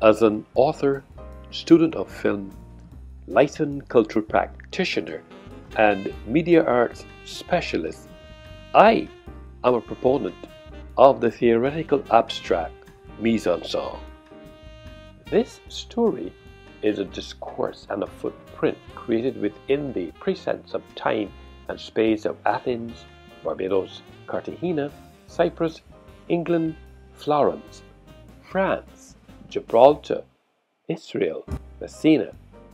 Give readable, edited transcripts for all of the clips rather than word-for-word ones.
As an author, student of film, licensed cultural practitioner, and media arts specialist, I am a proponent of the theoretical abstract mise en scène. This story is a discourse and a footprint created within the precincts of time and space of Athens, Barbados, Cartagena, Cyprus, England, Florence, France, Gibraltar, Israel, Messina,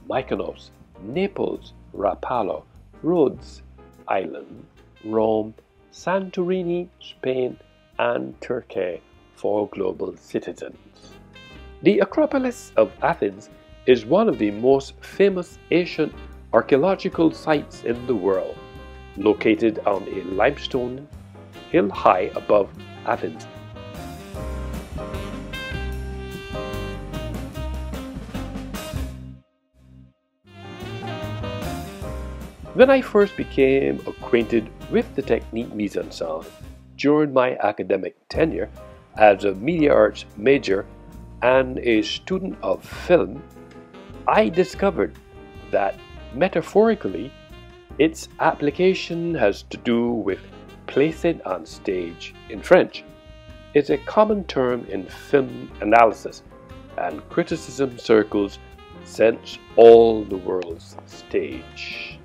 Mykonos, Naples, Rapallo, Rhodes Island, Rome, Santorini, Spain, and Turkey for global citizens. The Acropolis of Athens is one of the most famous ancient archaeological sites in the world, located on a limestone hill high above Athens. When I first became acquainted with the technique mise en scène during my academic tenure as a media arts major and a student of film, I discovered that metaphorically its application has to do with placing on stage in French. It's a common term in film analysis and criticism circles since all the world's stage.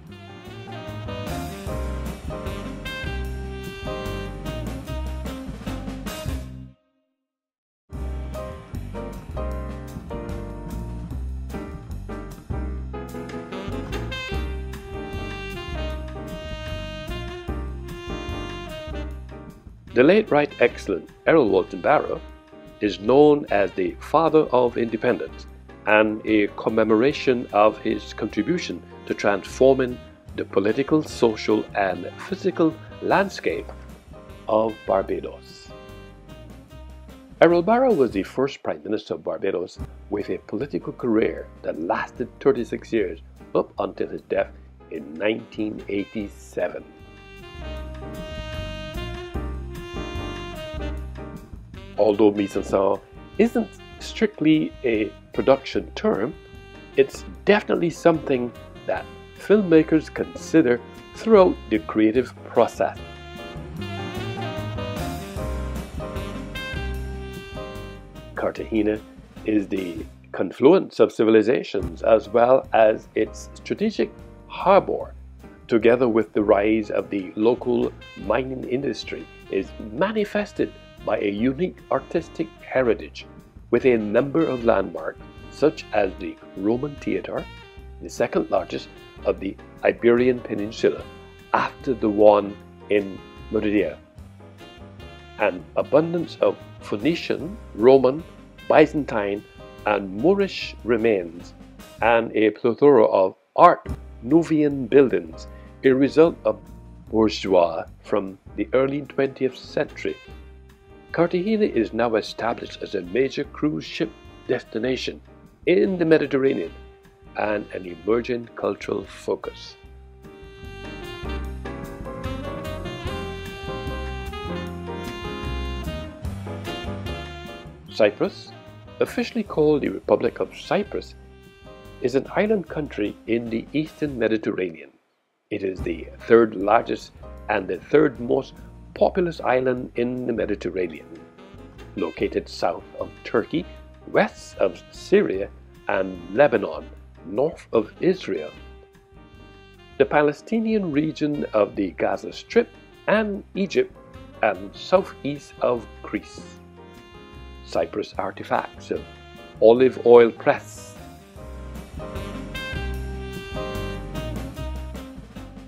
The late Right Excellent Errol Walton Barrow is known as the Father of Independence and a commemoration of his contribution to transforming the political, social, and physical landscape of Barbados. Errol Barrow was the first Prime Minister of Barbados with a political career that lasted 36 years up until his death in 1987. Although mise en scène isn't strictly a production term, it's definitely something that filmmakers consider throughout the creative process. Cartagena is the confluence of civilizations as well as its strategic harbor, together with the rise of the local mining industry, is manifested by a unique artistic heritage with a number of landmarks such as the Roman Theatre, the second largest of the Iberian Peninsula after the one in Merida, an abundance of Phoenician, Roman, Byzantine, and Moorish remains, and a plethora of Art Nouveau buildings, a result of bourgeois from the early 20th century. Cartagena is now established as a major cruise ship destination in the Mediterranean and an emerging cultural focus. Cyprus, officially called the Republic of Cyprus, is an island country in the eastern Mediterranean. It is the third largest and the third most populous island in the Mediterranean, located south of Turkey, west of Syria and Lebanon, north of Israel, the Palestinian region of the Gaza Strip and Egypt, and southeast of Greece. Cyprus artifacts of olive oil press.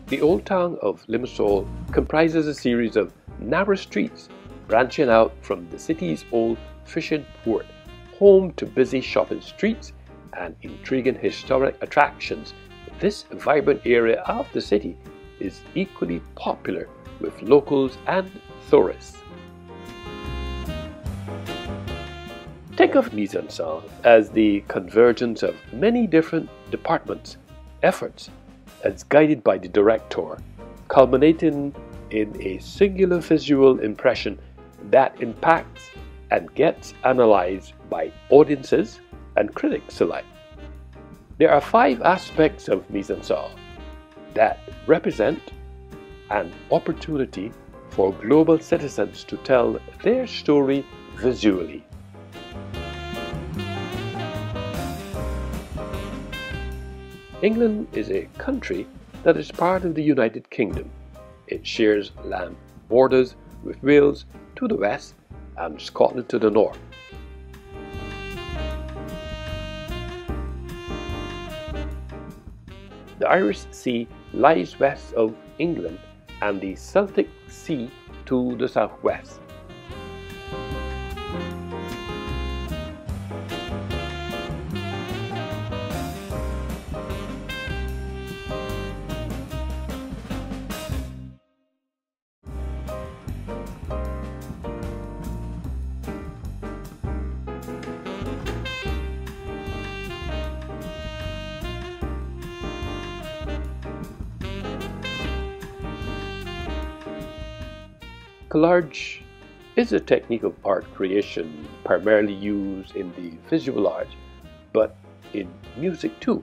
The old town of Limassol comprises a series of narrow streets branching out from the city's old fishing port, home to busy shopping streets and intriguing historic attractions. This vibrant area of the city is equally popular with locals and tourists. Think of mise en scène as the convergence of many different departments' efforts as guided by the director, culminating in a singular visual impression that impacts and gets analyzed by audiences and critics alike. There are 5 aspects of mise en scène that represent an opportunity for global citizens to tell their story visually. England is a country that is part of the United Kingdom. It shares land borders with Wales to the west and Scotland to the north. The Irish Sea lies west of England and the Celtic Sea to the southwest. Collage is a technique of art creation primarily used in the visual arts, but in music too,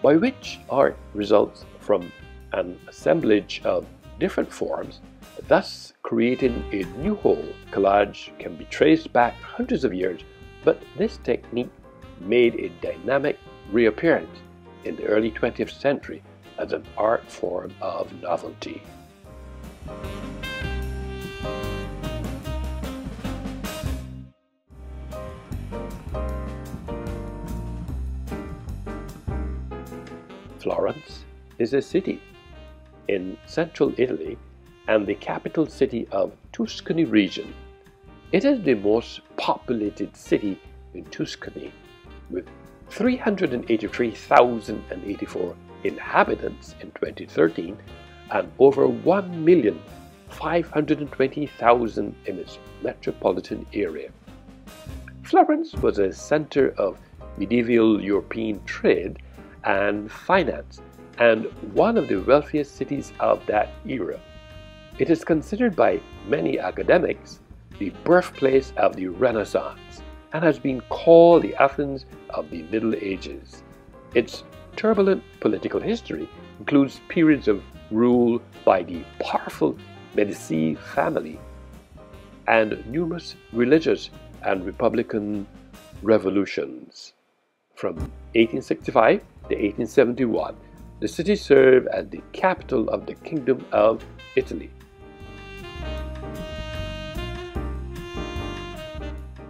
by which art results from an assemblage of different forms, thus creating a new whole. Collage can be traced back hundreds of years, but this technique made a dynamic reappearance in the early 20th century as an art form of novelty. Florence is a city in central Italy and the capital city of Tuscany region. It is the most populated city in Tuscany with 383,084 inhabitants in 2013 and over 1,520,000 in its metropolitan area. Florence was a center of medieval European trade and finance, and one of the wealthiest cities of that era. It is considered by many academics the birthplace of the Renaissance and has been called the Athens of the Middle Ages. Its turbulent political history includes periods of rule by the powerful Medici family and numerous religious and republican revolutions. From 1865 to 1871, the city served as the capital of the Kingdom of Italy.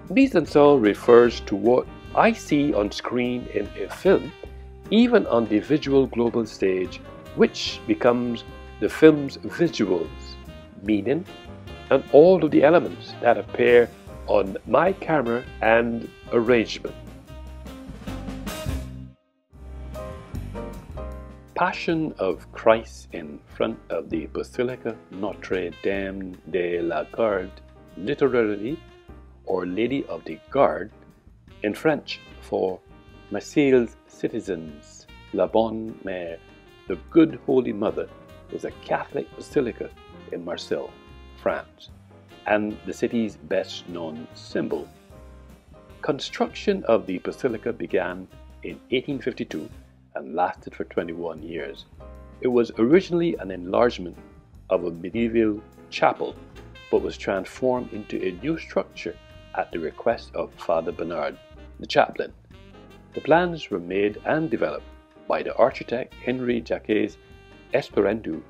Mise en scène refers to what I see on screen in a film, even on the visual global stage, which becomes the film's visuals, meaning, and all of the elements that appear on my camera and arrangement. Passion of Christ in front of the Basilica Notre Dame de la Garde, literally, or Lady of the Guard, in French for Marseille's citizens. La Bonne Mère, the Good Holy Mother, is a Catholic basilica in Marseille, France, and the city's best known symbol. Construction of the basilica began in 1852 and lasted for 21 years. It was originally an enlargement of a medieval chapel, but was transformed into a new structure at the request of Father Bernard, the chaplain. The plans were made and developed by the architect Henri Jacques Esperandu.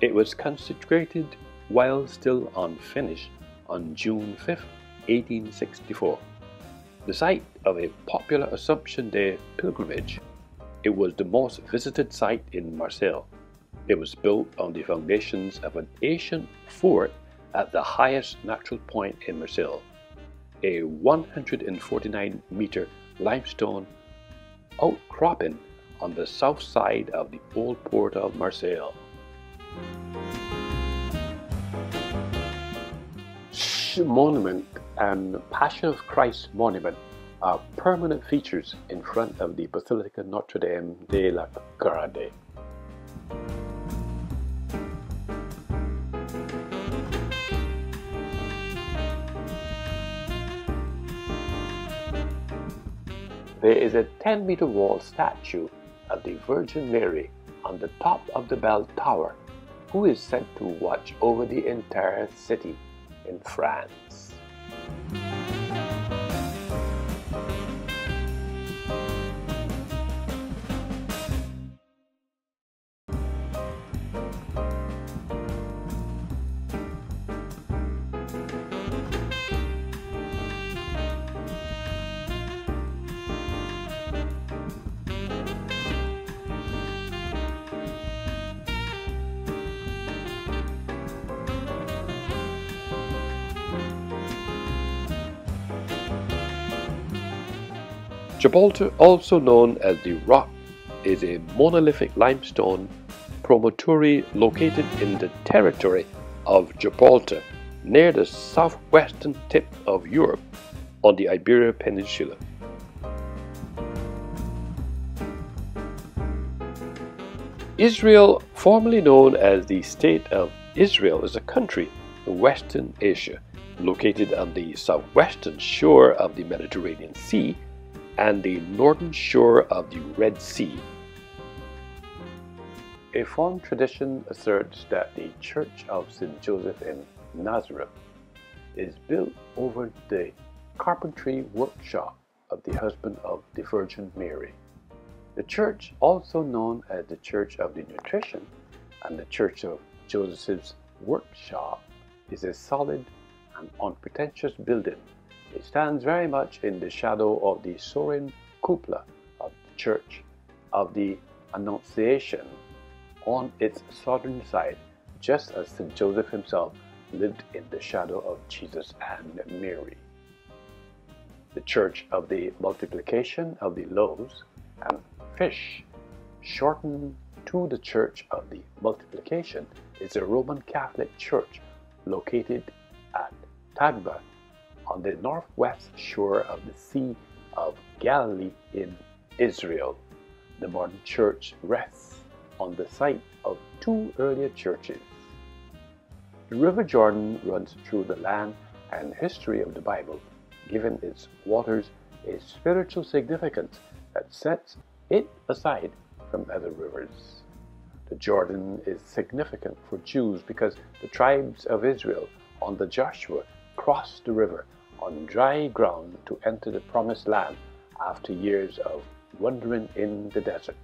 It was consecrated while still unfinished on June 5, 1864. The site of a popular Assumption Day pilgrimage, it was the most visited site in Marseille. It was built on the foundations of an ancient fort at the highest natural point in Marseille, a 149-meter limestone outcropping on the south side of the old port of Marseille. Monument and Passion of Christ monument are permanent features in front of the Basilica Notre Dame de la Garde. There is a 10-meter wall statue of the Virgin Mary on the top of the bell tower, who is said to watch over the entire city in France. Gibraltar, also known as the Rock, is a monolithic limestone promontory located in the territory of Gibraltar, near the southwestern tip of Europe on the Iberian Peninsula. Israel, formerly known as the State of Israel, is a country in Western Asia, located on the southwestern shore of the Mediterranean Sea and the northern shore of the Red Sea. A fond tradition asserts that the Church of St. Joseph in Nazareth is built over the carpentry workshop of the husband of the Virgin Mary. The church, also known as the Church of the Nutrition and the Church of Joseph's Workshop, is a solid and unpretentious building. It stands very much in the shadow of the soaring cupola of the Church of the Annunciation on its southern side, just as St. Joseph himself lived in the shadow of Jesus and Mary. The Church of the Multiplication of the Loaves and Fish, shortened to the Church of the Multiplication, is a Roman Catholic church located at Tagba on the northwest shore of the Sea of Galilee in Israel. The modern church rests on the site of two earlier churches. The River Jordan runs through the land and history of the Bible, giving its waters a spiritual significance that sets it aside from other rivers. The Jordan is significant for Jews because the tribes of Israel under Joshua crossed the river on dry ground to enter the promised land after years of wandering in the desert.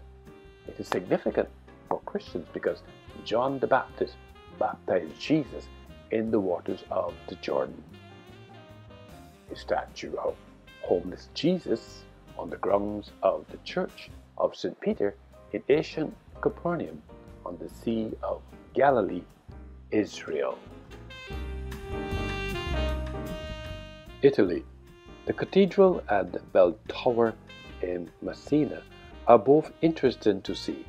It is significant for Christians because John the Baptist baptized Jesus in the waters of the Jordan. A statue of homeless Jesus on the grounds of the Church of St. Peter in ancient Capernaum on the Sea of Galilee, Israel. Italy. The cathedral and the bell tower in Messina are both interesting to see.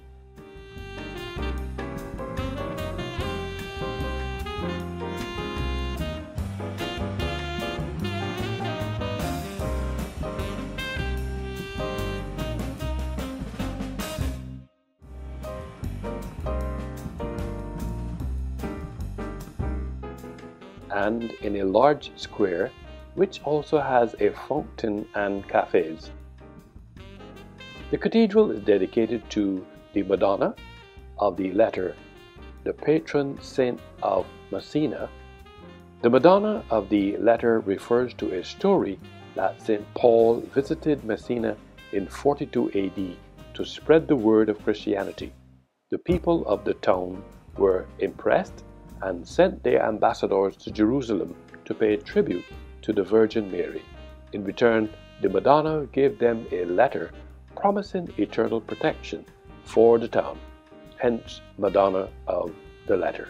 And in a large square which also has a fountain and cafes. The cathedral is dedicated to the Madonna of the Letter, the patron saint of Messina. The Madonna of the Letter refers to a story that St. Paul visited Messina in 42 AD to spread the word of Christianity. The people of the town were impressed and sent their ambassadors to Jerusalem to pay tribute to the Virgin Mary. In return, the Madonna gave them a letter promising eternal protection for the town, hence Madonna of the Letter.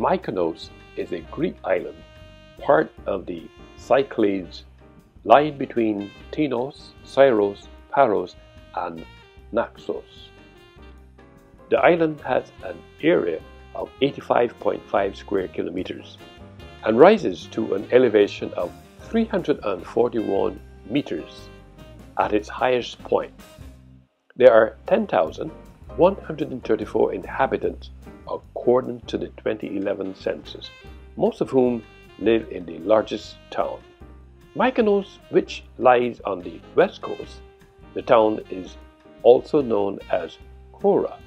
Mykonos is a Greek island, part of the Cyclades, lying between Tinos, Syros, Paros, and Naxos. The island has an area of 85.5 square kilometers and rises to an elevation of 341 meters at its highest point. There are 10,134 inhabitants according to the 2011 census, most of whom live in the largest town, Mykonos, which lies on the west coast. The town is also known as Kora.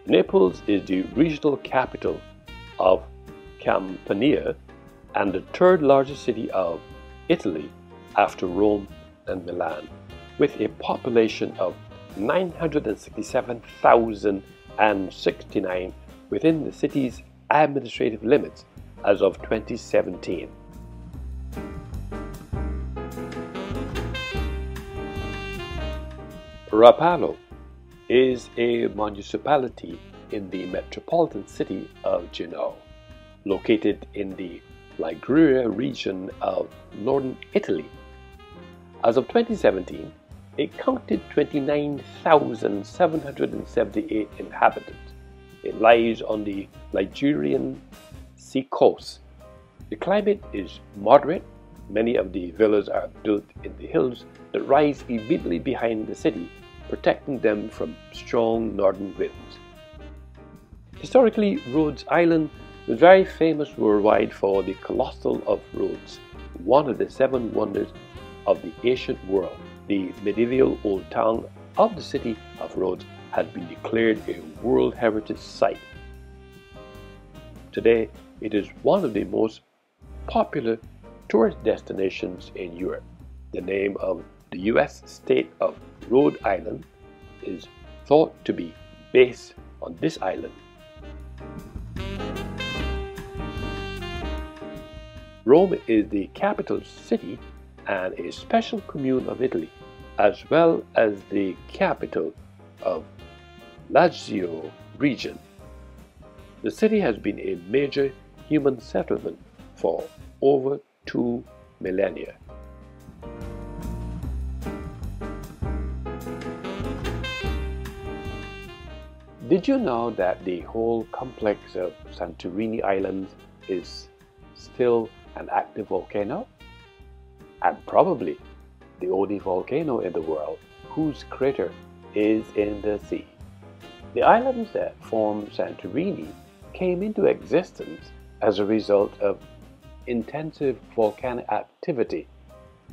Naples is the regional capital of Campania and the third largest city of Italy after Rome and Milan, with a population of 967,069 within the city's administrative limits as of 2017. Rapallo is a municipality in the metropolitan city of Genoa, located in the Liguria region of northern Italy. As of 2017, it counted 29,778 inhabitants. It lies on the Ligurian seacoast. The climate is moderate. Many of the villas are built in the hills that rise immediately behind the city, protecting them from strong northern winds. Historically, Rhodes Island was very famous worldwide for the Colossal of Rhodes, one of the seven wonders of the ancient world. The medieval old town of the city of Rhodes had been declared a World Heritage Site. Today, it is one of the most popular tourist destinations in Europe. The name of the U.S. state of Rhode Island is thought to be based on this island. Rome is the capital city and a special commune of Italy, as well as the capital of Lazio region. The city has been a major human settlement for over 2 millennia. Did you know that the whole complex of Santorini Islands is still an active volcano? And probably the only volcano in the world whose crater is in the sea. The islands that form Santorini came into existence as a result of intensive volcanic activity.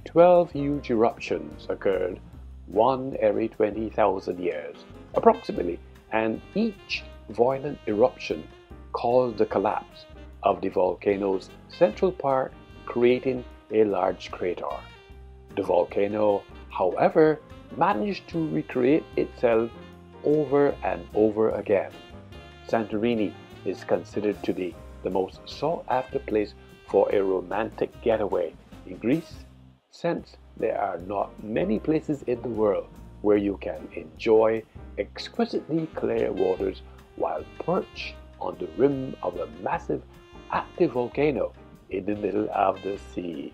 12 huge eruptions occurred, one every 20,000 years, approximately, and each violent eruption caused the collapse of the volcano's central part, creating a large crater. The volcano, however, managed to recreate itself over and over again. Santorini is considered to be the most sought-after place for a romantic getaway in Greece, since there are not many places in the world where you can enjoy exquisitely clear waters while perched on the rim of a massive active volcano in the middle of the sea.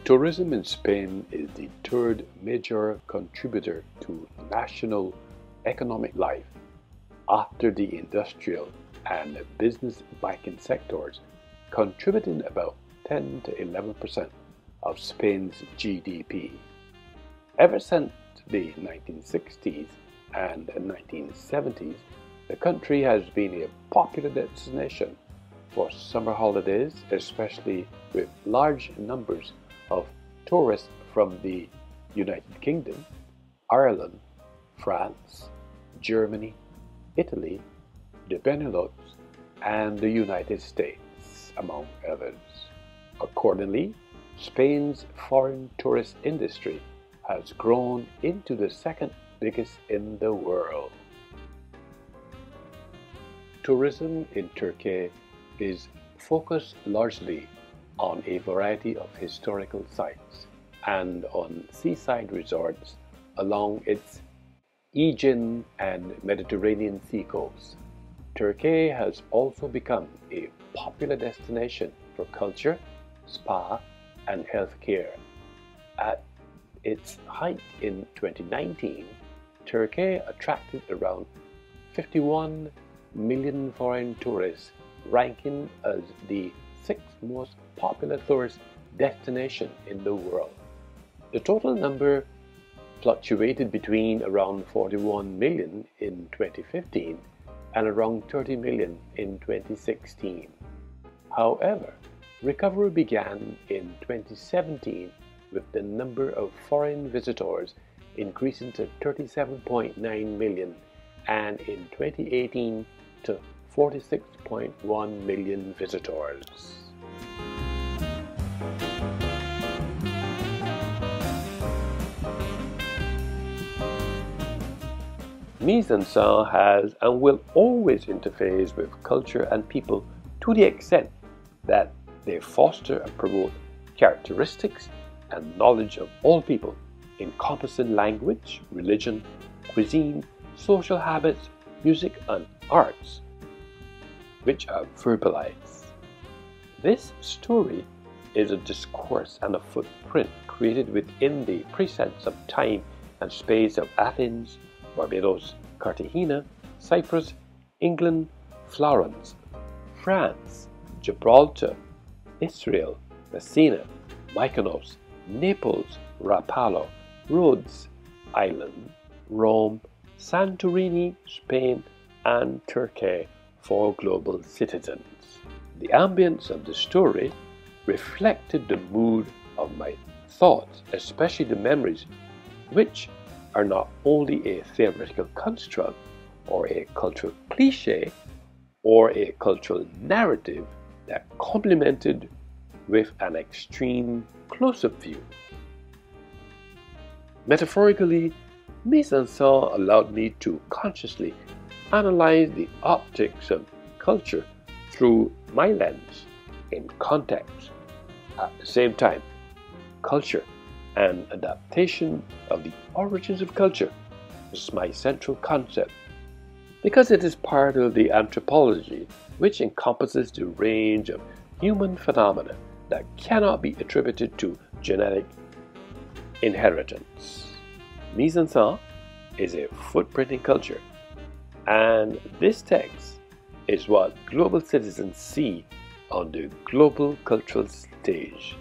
Tourism in Spain is the third major contributor to national economic life after the industrial and business banking sectors, contributing about 10 to 11% of Spain's GDP. Ever since the 1960s and 1970s, the country has been a popular destination for summer holidays, especially with large numbers of tourists from the United Kingdom, Ireland, France, Germany, Italy, the Benelux, and the United States, among others. Accordingly, Spain's foreign tourist industry has grown into the second biggest in the world. Tourism in Turkey is focused largely on a variety of historical sites and on seaside resorts along its Aegean and Mediterranean sea coasts. Turkey has also become a popular destination for culture, spa, and healthcare. At its height in 2019, Turkey attracted around 51 million foreign tourists, ranking as the sixth most popular tourist destination in the world. The total number fluctuated between around 41 million in 2015 and around 30 million in 2016. However, recovery began in 2017 with the number of foreign visitors increasing to 37.9 million and in 2018 to 46.1 million visitors. Mise has and will always interface with culture and people to the extent that they foster and promote characteristics and knowledge of all people, encompassing language, religion, cuisine, social habits, music, and arts, which are verbalized. This story is a discourse and a footprint created within the precincts of time and space of Athens, Barbados, Cartagena, Cyprus, England, Florence, France, Gibraltar, Israel, Messina, Mykonos, Naples, Rapallo, Rhodes Island, Rome, Santorini, Spain, and Turkey for global citizens. The ambience of the story reflected the mood of my thoughts, especially the memories, which are not only a theoretical construct or a cultural cliché or a cultural narrative that complemented with an extreme close-up view. Metaphorically, Mise allowed me to consciously analyze the optics of culture through my lens in context. At the same time, culture and adaptation of the origins of culture is my central concept because it is part of the anthropology which encompasses the range of human phenomena that cannot be attributed to genetic inheritance. Mise en scène is a footprint in culture, and this text is what global citizens see on the global cultural stage.